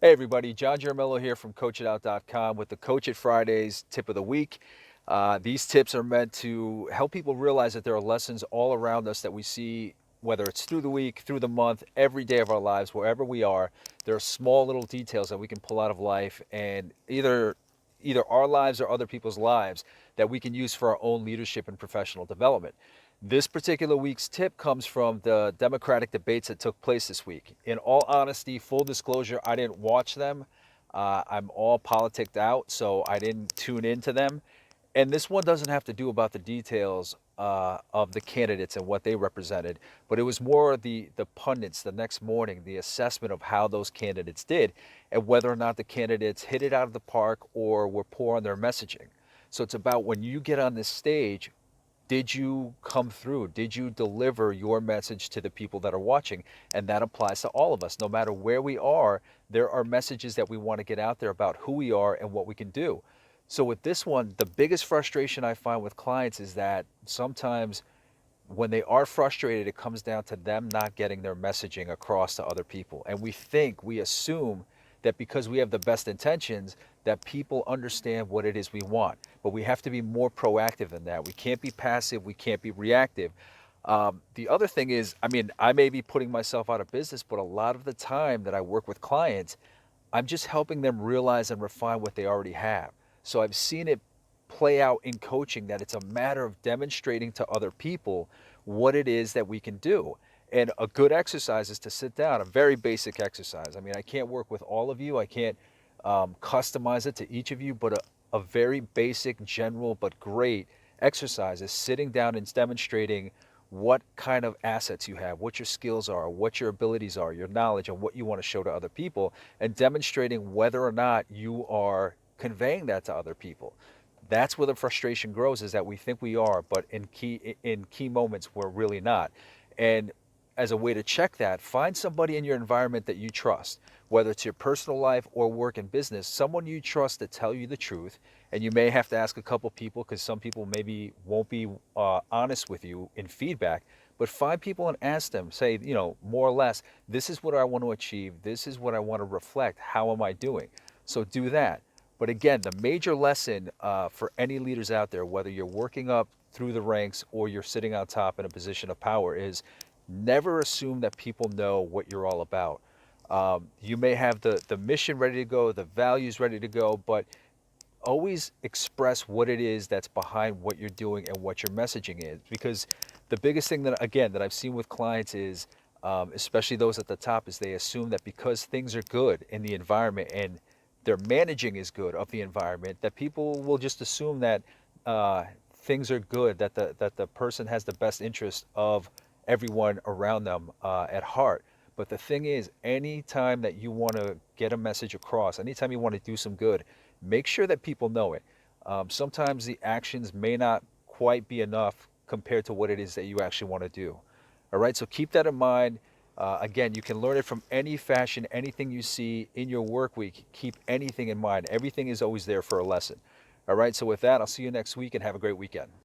Hey everybody, John Jermello here from CoachItOut.com with the Coach It Fridays tip of the week. These tips are meant to help people realize that there are lessons all around us that we see, whether it's through the week, through the month, every day of our lives, wherever we are. There are small little details that we can pull out of life and either our lives or other people's lives that we can use for our own leadership and professional development. This particular week's tip comes from the Democratic debates that took place this week. In all honesty, full disclosure, I didn't watch them. I'm all politicked out, so I didn't tune into them. And this one doesn't have to do about the details of the candidates and what they represented, but it was more the pundits the next morning, the assessment of how those candidates did, and whether or not the candidates hit it out of the park or were poor on their messaging. So it's about when you get on this stage, did you come through? Did you deliver your message to the people that are watching? And that applies to all of us. No matter where we are, there are messages that we want to get out there about who we are and what we can do. So with this one, the biggest frustration I find with clients is that sometimes when they are frustrated, it comes down to them not getting their messaging across to other people. And we assume that because we have the best intentions, that people understand what it is we want. But we have to be more proactive than that. We can't be passive, we can't be reactive. The other thing is, I mean, I may be putting myself out of business, but a lot of the time that I work with clients, I'm just helping them realize and refine what they already have. So I've seen it play out in coaching that it's a matter of demonstrating to other people what it is that we can do. And a good exercise is to sit down, a very basic exercise. I mean, I can't work with all of you, I can't customize it to each of you, but a very basic, general, but great exercise is sitting down and demonstrating what kind of assets you have, what your skills are, what your abilities are, your knowledge, and what you want to show to other people, and demonstrating whether or not you are conveying that to other people. That's where the frustration grows, is that we think we are, but in key moments we're really not. And as a way to check that, find somebody in your environment that you trust, whether it's your personal life or work and business, someone you trust to tell you the truth. And you may have to ask a couple people because some people maybe won't be honest with you in feedback. But find people and ask them, say, more or less, this is what I want to achieve. This is what I want to reflect. How am I doing? So do that. But again, the major lesson for any leaders out there, whether you're working up through the ranks or you're sitting on top in a position of power, is never assume that people know what you're all about. You may have the mission ready to go, the values ready to go, but always express what it is that's behind what you're doing and what your messaging is. Because the biggest thing that, again, that I've seen with clients is, especially those at the top, is they assume that because things are good in the environment and their managing is good of the environment, that people will just assume that things are good, that the person has the best interest of everyone around them at heart. But the thing is, anytime that you want to get a message across, anytime you want to do some good, make sure that people know it. Sometimes the actions may not quite be enough compared to what it is that you actually want to do. All right, so keep that in mind. Again, you can learn it from any fashion, anything you see in your work week. Keep anything in mind. Everything is always there for a lesson. All right, so with that, I'll see you next week and have a great weekend.